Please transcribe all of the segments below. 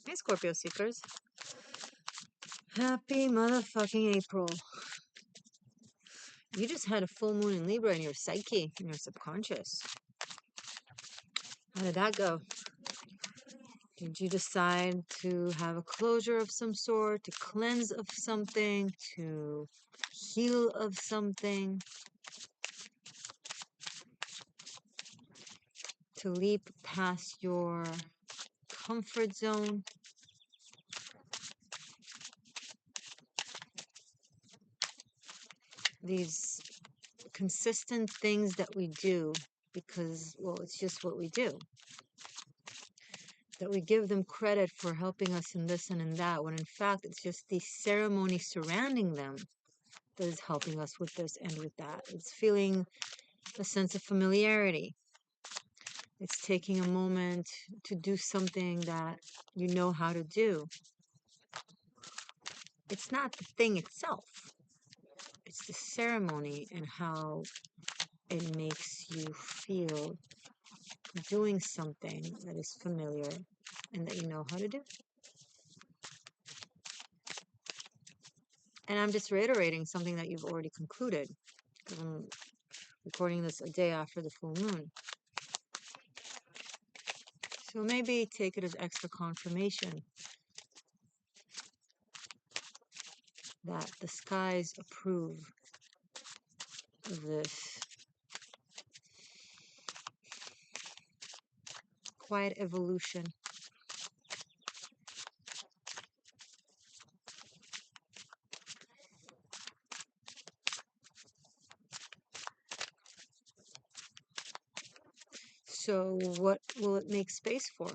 Hey, Scorpio seekers. Happy motherfucking April. You just had a full moon in Libra in your psyche, in your subconscious. How did that go? Did you decide to have a closure of some sort, to cleanse of something, to heal of something, to leap past your comfort zone? These consistent things that we do because, well, it's just what we do. That we give them credit for helping us in this and in that, when in fact it's just the ceremony surrounding them that is helping us with this and with that. It's feeling a sense of familiarity. It's taking a moment to do something that you know how to do. It's not the thing itself. It's the ceremony and how it makes you feel doing something that is familiar and that you know how to do. And I'm just reiterating something that you've already concluded, because I'm recording this a day after the full moon. So maybe take it as extra confirmation that the skies approve of this quiet evolution. So what will it make space for?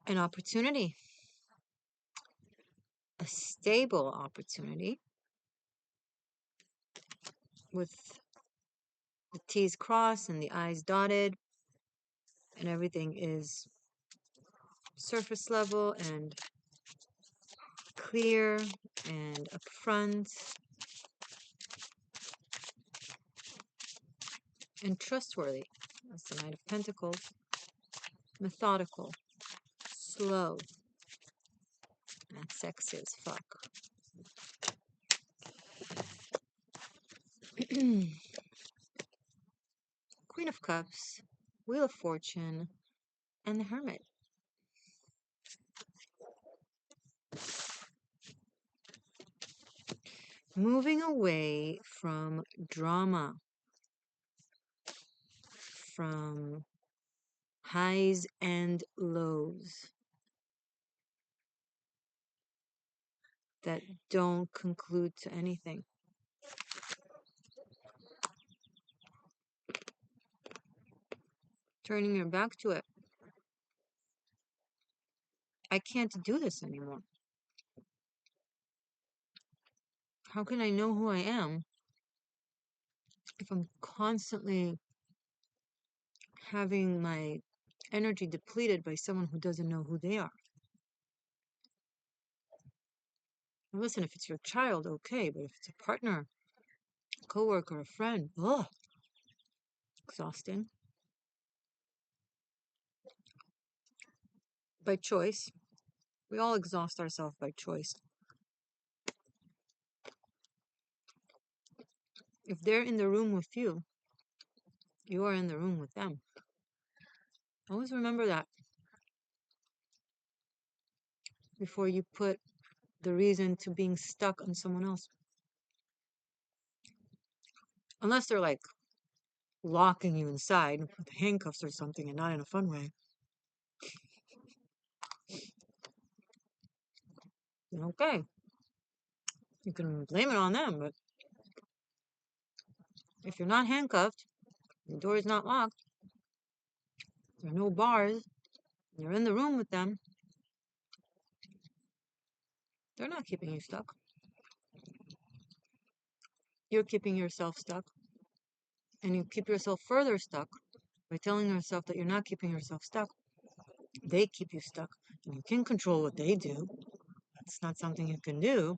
An opportunity. A stable opportunity with the T's crossed and the I's dotted and everything is surface level and clear and upfront and trustworthy. That's the Knight of Pentacles. Methodical, slow, and sexy as fuck. Queen of Cups, Wheel of Fortune, and the Hermit. Moving away from drama, from highs and lows that don't conclude to anything. Turning your back to it. I can't do this anymore. How can I know who I am if I'm constantly having my energy depleted by someone who doesn't know who they are? Now listen, if it's your child, okay, but if it's a partner, a coworker, a friend, ugh, exhausting. By choice. We all exhaust ourselves by choice. If they're in the room with you, you are in the room with them. Always remember that before you put the reason to being stuck on someone else. Unless they're like locking you inside with handcuffs or something and not in a fun way. Okay. You can blame it on them, but if you're not handcuffed, the door is not locked, there are no bars, you're in the room with them, they're not keeping you stuck. You're keeping yourself stuck. And you keep yourself further stuck by telling yourself that you're not keeping yourself stuck. They keep you stuck. And you can control what they do. That's not something you can do.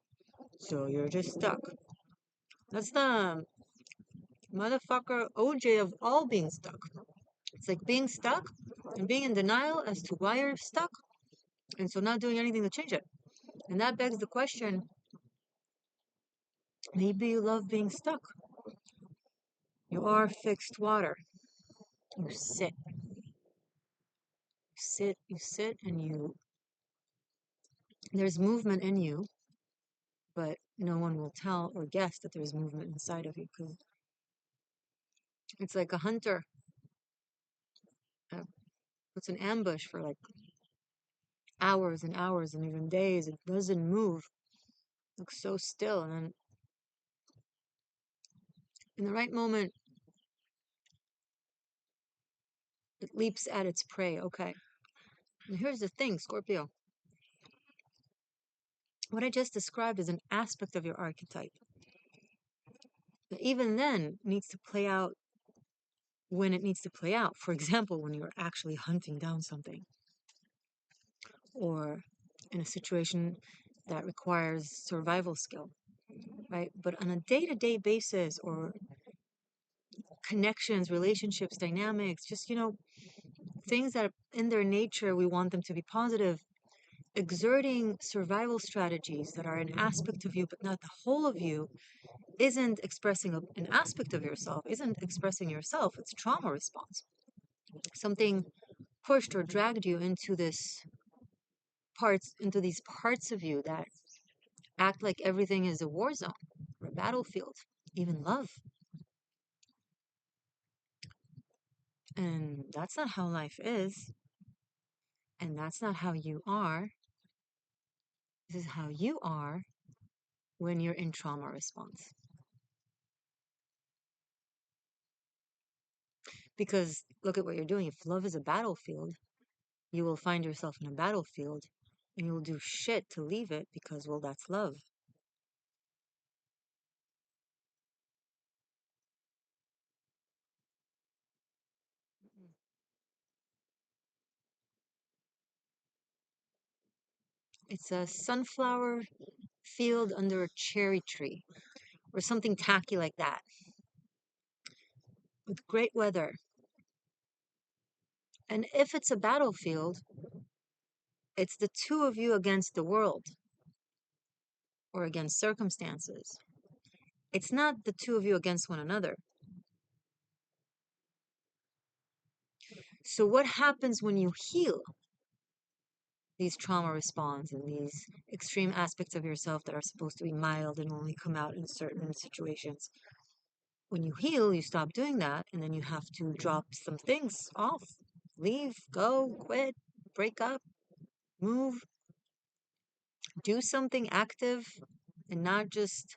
So you're just stuck. That's the motherfucker OJ of all being stuck. It's like being stuck and being in denial as to why you're stuck, and so not doing anything to change it. And that begs the question, maybe you love being stuck. You are fixed water. You sit. You sit, and there's movement in you, but no one will tell or guess that there's movement inside of you, because it's like a hunter puts an ambush for like hours and hours and even days. It doesn't move, looks so still, and then in the right moment, it leaps at its prey. Okay. And here's the thing, Scorpio. What I just described is an aspect of your archetype. But even then, it needs to play out when it needs to play out. For example, when you're actually hunting down something, or in a situation that requires survival skill, right? But on a day-to-day basis, or connections, relationships, dynamics, just, things that in their nature we want them to be positive, exerting survival strategies that are an aspect of you but not the whole of you isn't expressing an aspect of yourself, isn't expressing yourself. It's trauma response. Something pushed or dragged you into these parts of you that act like everything is a war zone or a battlefield, even love. And that's not how life is. And that's not how you are. This is how you are when you're in trauma response. Because look at what you're doing. If love is a battlefield, you will find yourself in a battlefield and you'll do shit to leave it because, well, that's love. It's a sunflower field under a cherry tree or something tacky like that with great weather. And if it's a battlefield, it's the two of you against the world or against circumstances. It's not the two of you against one another. So what happens when you heal these trauma response and these extreme aspects of yourself that are supposed to be mild and only come out in certain situations? When you heal, you stop doing that, and then you have to drop some things off. Leave, go, quit, break up, move, do something active, and not just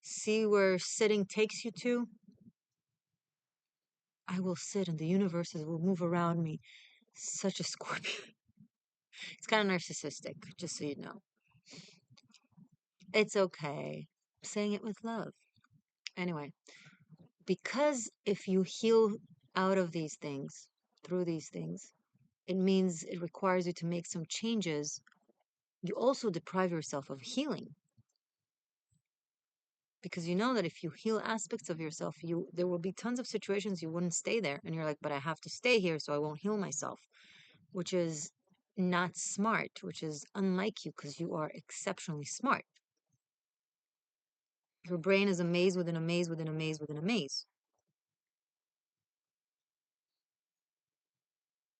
see where sitting takes you to. I will sit and the universes will move around me. Such a Scorpio. It's kind of narcissistic, just so you know. It's okay. I'm saying it with love. Anyway, because if you heal out of these things, through these things, it means it requires you to make some changes. You also deprive yourself of healing, because you know that if you heal aspects of yourself, there will be tons of situations you wouldn't stay there, and you're like, but I have to stay here so I won't heal myself, which is not smart, which is unlike you, because you are exceptionally smart. Your brain is a maze within a maze within a maze within a maze.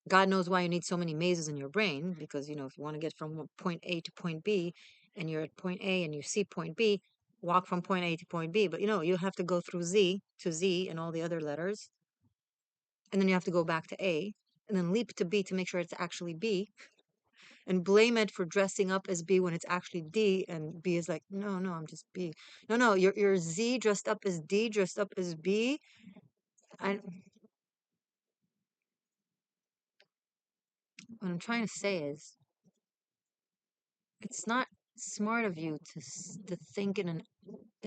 God knows why you need so many mazes in your brain, because, if you want to get from point A to point B, and you're at point A and you see point B, walk from point A to point B. But, you have to go through Z to Z and all the other letters. And then you have to go back to A and then leap to B to make sure it's actually B, and blame it for dressing up as B when it's actually D. And B is like, no, no, I'm just B. No, no, you're Z dressed up as D, dressed up as B. What I'm trying to say is, it's not smart of you to think in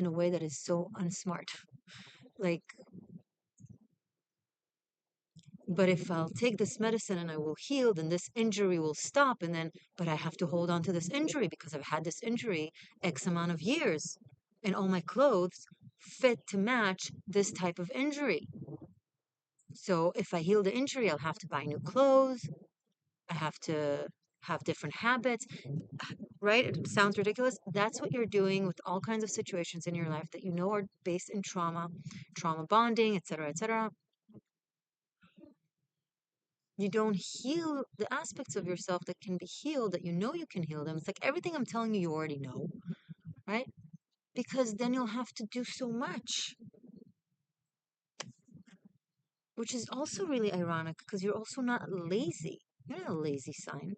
a way that is so unsmart. Like, but if I'll take this medicine and I will heal, then this injury will stop. And then, but I have to hold on to this injury because I've had this injury X amount of years, and all my clothes fit to match this type of injury. So if I heal the injury, I'll have to buy new clothes. I have to have different habits, right? It sounds ridiculous. That's what you're doing with all kinds of situations in your life that you know are based in trauma, trauma bonding, etc., etc. You don't heal the aspects of yourself that can be healed, that you know you can heal them. It's like everything I'm telling you, you already know, right? Because then you'll have to do so much, which is also really ironic because you're also not lazy. You're not a lazy sign.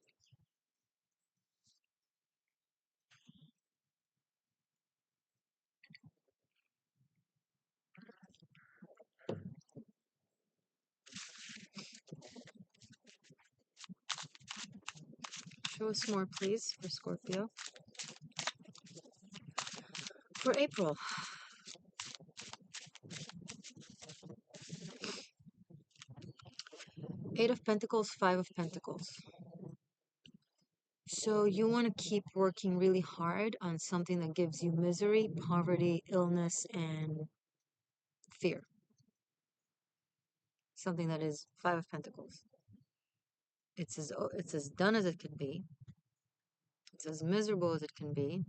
Show us more, please, for Scorpio. For April, Eight of Pentacles, Five of Pentacles. So you want to keep working really hard on something that gives you misery, poverty, illness, and fear. Something that is Five of Pentacles. It's as done as it can be. It's as miserable as it can be.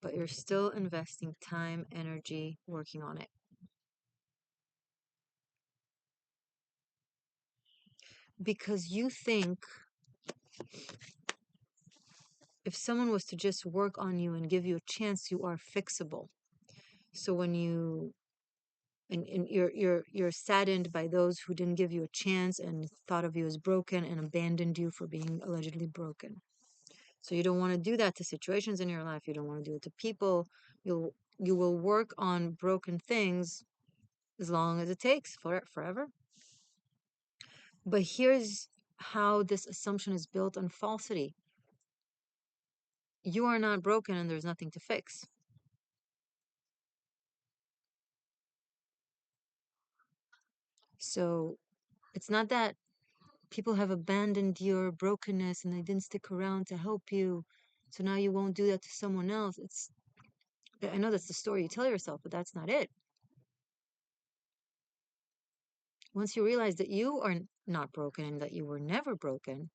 But you're still investing time, energy, working on it. Because you think if someone was to just work on you and give you a chance, you are fixable. So when you and you're saddened by those who didn't give you a chance and thought of you as broken and abandoned you for being allegedly broken. So you don't want to do that to situations in your life. You don't want to do it to people. You will work on broken things as long as it takes forever. But here's how this assumption is built on falsity. You are not broken and there's nothing to fix. So it's not that people have abandoned your brokenness and they didn't stick around to help you. So now you won't do that to someone else. I know that's the story you tell yourself, but that's not it. Once you realize that you are not broken and that you were never broken,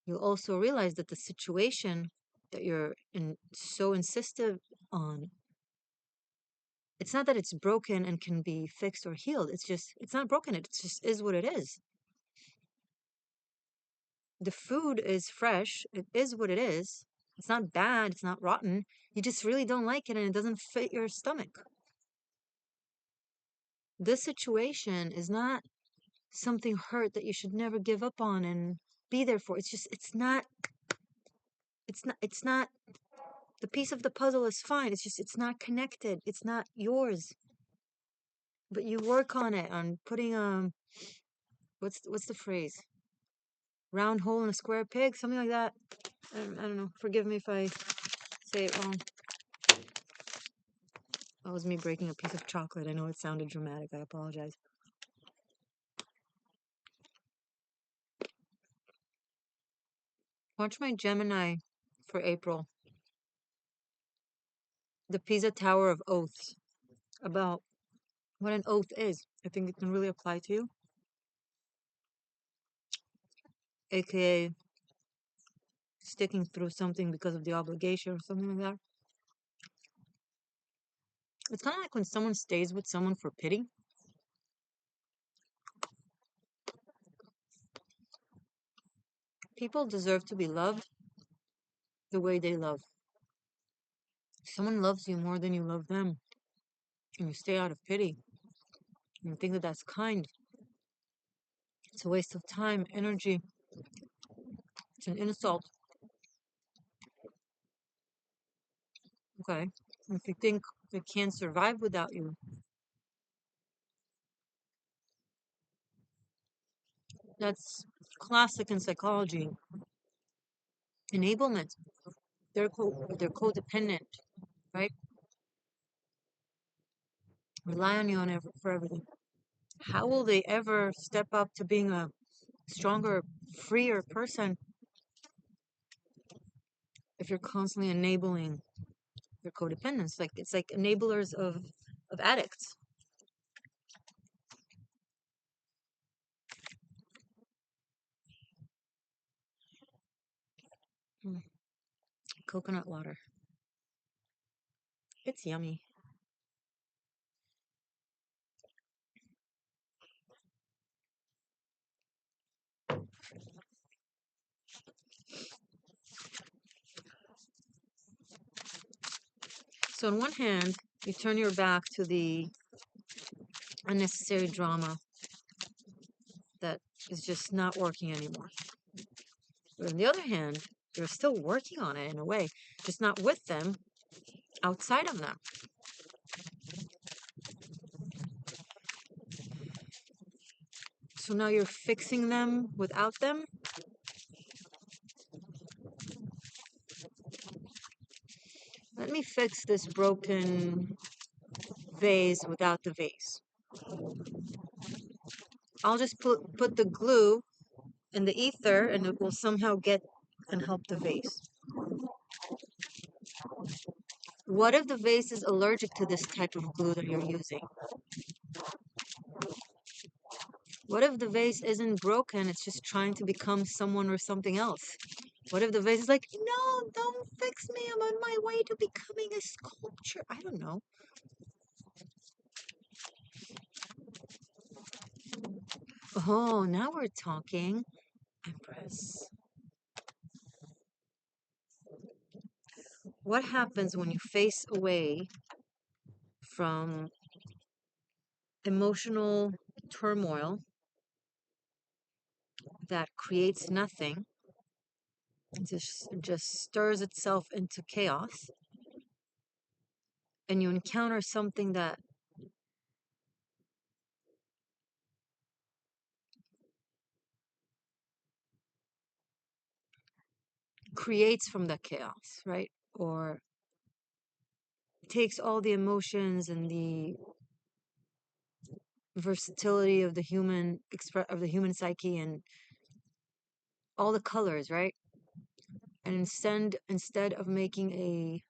you'll also realize that the situation that you're so insistent on, it's not that it's broken and can be fixed or healed. It's not broken. It just is what it is. The food is fresh. It is what it is. It's not bad. It's not rotten. You just really don't like it and it doesn't fit your stomach. This situation is not something hurt that you should never give up on and be there for. It's not the piece of the puzzle is fine. It's not connected. It's not yours. But you work on it, on putting what's the phrase? Round hole in a square peg, something like that. I don't know. Forgive me if I say it wrong. That was me breaking a piece of chocolate. I know it sounded dramatic. I apologize. Watch my Gemini for April. The Pisa Tower of Oaths. About what an oath is. I think it can really apply to you. AKA sticking through something because of the obligation or something like that. It's kind of like when someone stays with someone for pity. People deserve to be loved the way they love. Someone loves you more than you love them, and you stay out of pity, and you think that that's kind. It's a waste of time, energy. It's an insult. Okay? If you think they can't survive without you, that's classic in psychology. Enablement. They're codependent, right? Rely on you for everything. How will they ever step up to being a stronger, freer person if you're constantly enabling their codependence? Like it's like enablers of addicts. Mm, coconut water. It's yummy. So on one hand, you turn your back to the unnecessary drama that is just not working anymore. But on the other hand, you're still working on it in a way, just not with them, outside of them. So now you're fixing them without them. Let me fix this broken vase without the vase. I'll just put the glue in the ether and it will somehow get and help the vase. What if the vase is allergic to this type of glue that you're using? What if the vase isn't broken, it's just trying to become someone or something else? What if the vase is like, no, don't fix me, I'm on my way to becoming a sculpture? I don't know. Oh, now we're talking. Empress. What happens when you face away from emotional turmoil that creates nothing, just stirs itself into chaos, and you encounter something that creates from that chaos, right? Or takes all the emotions and the versatility of the human psyche and all the colors, right? And instead of making a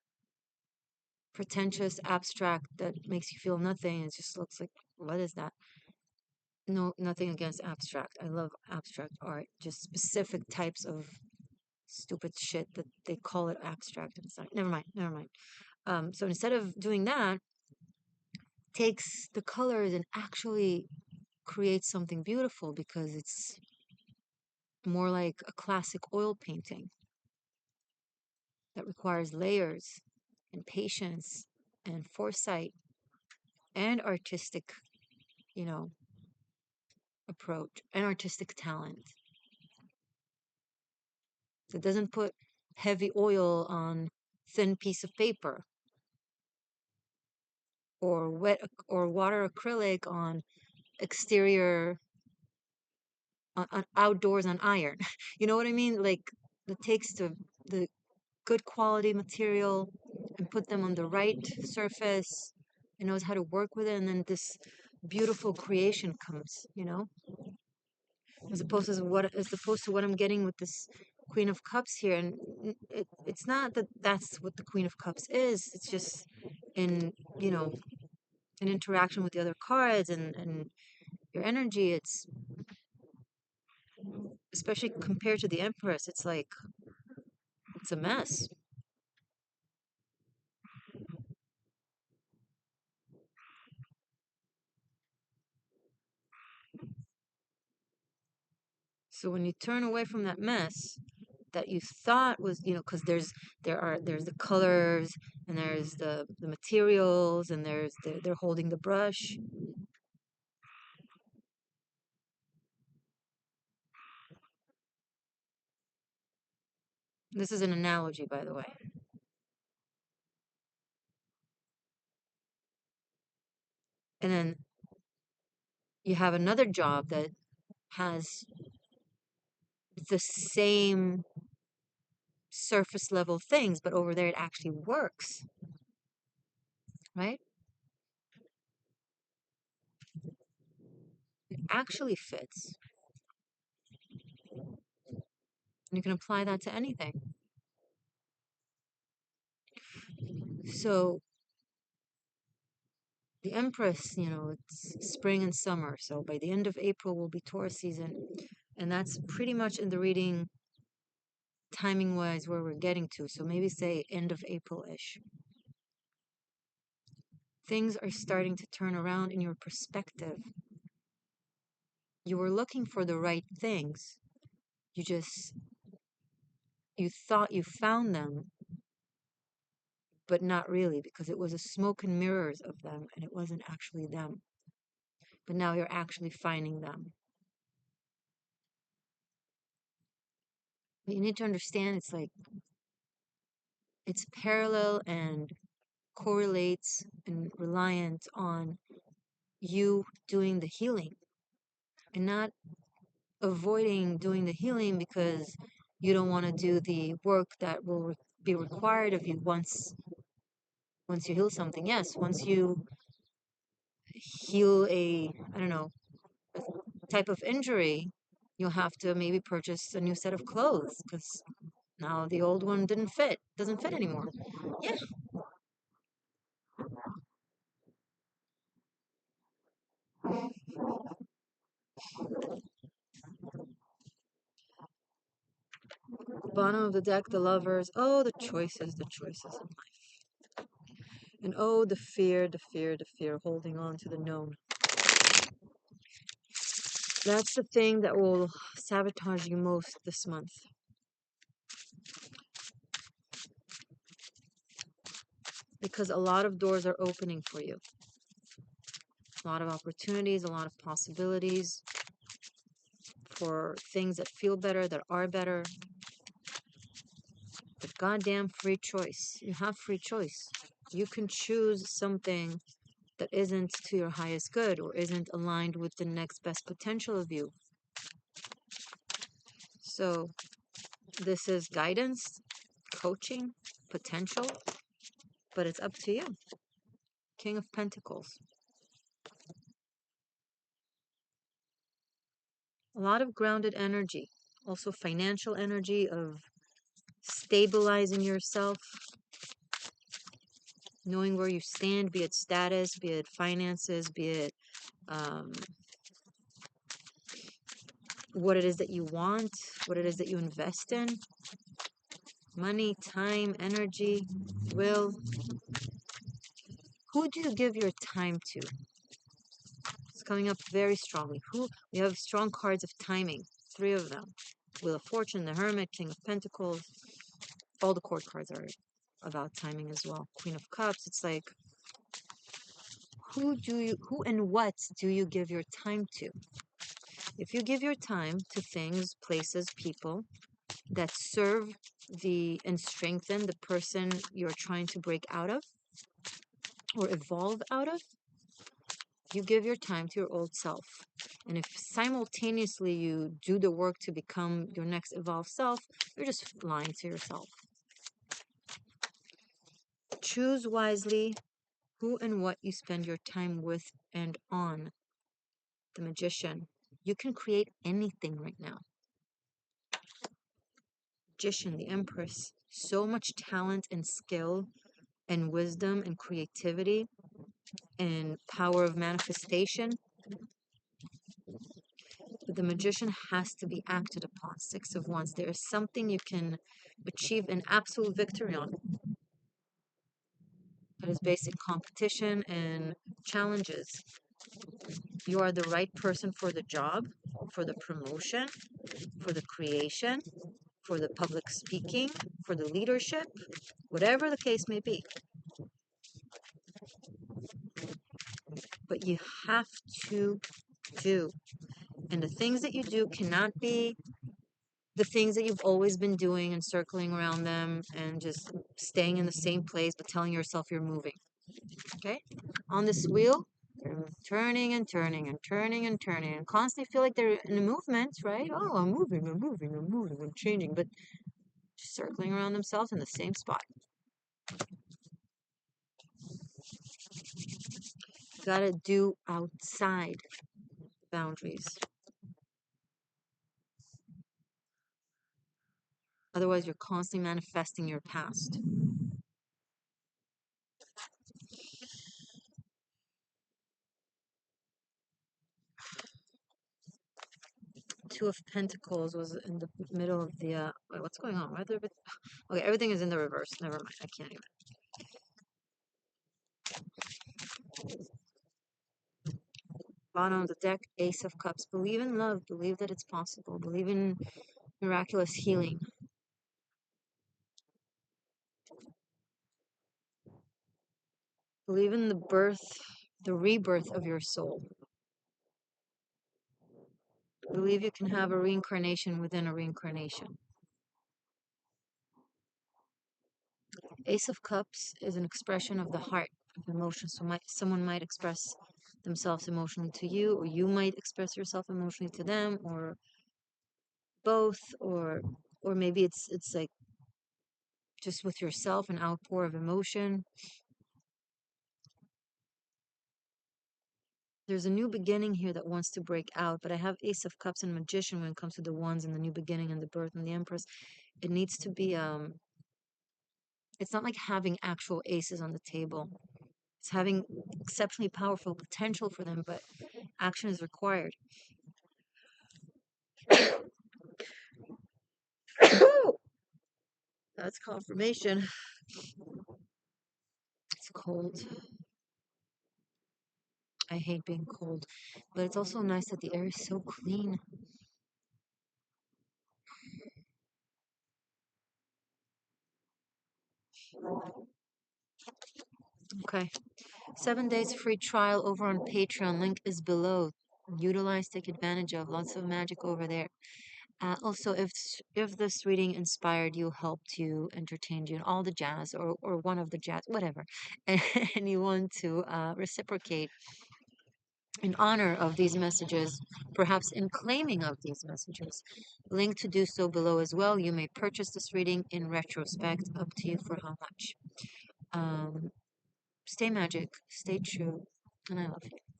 pretentious abstract that makes you feel nothing, it just looks like, what is that? No, nothing against abstract. I love abstract art. Just specific types of stupid shit that they call it abstract. And it's not. Never mind. Never mind. So instead of doing that, takes the colors and actually creates something beautiful because it's more like a classic oil painting that requires layers and patience and foresight and artistic, you know, approach and artistic talent. So it doesn't put heavy oil on thin piece of paper or wet or water acrylic on exterior on outdoors on iron. You know what I mean? Like it takes the good quality material and put them on the right surface. It knows how to work with it, and then this beautiful creation comes. As opposed to what I'm getting with this Queen of Cups here, and it's not that that's what the Queen of Cups is. It's just in you know in interaction with the other cards and your energy. It's especially compared to the Empress. It's like it's a mess. So when you turn away from that mess that you thought was, because there's the colors and there's the materials and they're holding the brush. This is an analogy, by the way. And then you have another job that has the same surface level things, but over there it actually works, right? It actually fits. And you can apply that to anything. So the Empress, it's spring and summer. So by the end of April will be Taurus season. And that's pretty much in the reading timing wise where we're getting to. So maybe say end of April-ish. Things are starting to turn around in your perspective. You were looking for the right things. You thought you found them, but not really, because it was a smoke and mirrors of them and it wasn't actually them. But now you're actually finding them. But you need to understand it's parallel and correlates and reliant on you doing the healing and not avoiding doing the healing because you don't want to do the work that will be required of you once you heal something. Yes, once you heal I don't know, a type of injury, you'll have to maybe purchase a new set of clothes because now the old one doesn't fit anymore. Yeah. Bottom of the deck, the lovers. Oh, the choices in life. And oh, the fear, the fear, the fear, holding on to the known. That's the thing that will sabotage you most this month. Because a lot of doors are opening for you. A lot of opportunities, a lot of possibilities for things that feel better, that are better. But goddamn free choice. You have free choice. You can choose something that isn't to your highest good or isn't aligned with the next best potential of you. So this is guidance, coaching, potential, but it's up to you. King of Pentacles. A lot of grounded energy. Also financial energy of stabilizing yourself, knowing where you stand, be it status, be it finances, be it what it is that you want, what it is that you invest in. Money, time, energy, will. Who do you give your time to? It's coming up very strongly. We have strong cards of timing, 3 of them. Wheel of Fortune, the Hermit, King of Pentacles. All the court cards are about timing as well. Queen of Cups. It's like, who and what do you give your time to? If you give your time to things, places, people that serve and strengthen the person you're trying to break out of or evolve out of, you give your time to your old self. And if simultaneously you do the work to become your next evolved self, you're just lying to yourself. Choose wisely who and what you spend your time with and on. The Magician. You can create anything right now. Magician, the Empress. So much talent and skill and wisdom and creativity and power of manifestation. But the Magician has to be acted upon. 6 of Wands. There is something you can achieve an absolute victory on. That is basic competition and challenges. You are the right person for the job, for the promotion, for the creation, for the public speaking, for the leadership, whatever the case may be. But you have to do. And the things that you do cannot be the things that you've always been doing and circling around them and just staying in the same place but telling yourself you're moving. Okay? On this wheel, they're turning and turning and turning and turning and constantly feel like they're in a movement, right? Oh, I'm moving, I'm moving, I'm moving, I'm changing, but just circling around themselves in the same spot. Gotta do outside boundaries. Otherwise, you're constantly manifesting your past. Two of Pentacles was in the middle of the, wait, what's going on? Okay, everything is in the reverse. Never mind. I can't even. Bottom of the deck, Ace of Cups. Believe in love. Believe that it's possible. Believe in miraculous healing. Believe in the rebirth of your soul. Believe you can have a reincarnation within a reincarnation. Ace of Cups is an expression of the heart, of emotion. So someone might express themselves emotionally to you, or you might express yourself emotionally to them, or both, or maybe it's like just with yourself, an outpour of emotion. There's a new beginning here that wants to break out, but I have Ace of Cups and Magician when it comes to the ones and the new beginning and the birth and the Empress. It needs to be it's not like having actual aces on the table. It's having exceptionally powerful potential for them, but action is required. That's confirmation. It's cold. I hate being cold, but it's also nice that the air is so clean. Okay. 7 days free trial over on Patreon. Link is below. Utilize, take advantage of. Lots of magic over there. Also, if this reading inspired you, helped you, entertained you, and all the jazz, or one of the jazz, whatever, and you want to reciprocate in honor of these messages, perhaps in claiming of these messages, link to do so below as well. You may purchase this reading in retrospect, up to you for how much. Stay magic, stay true, and I love you.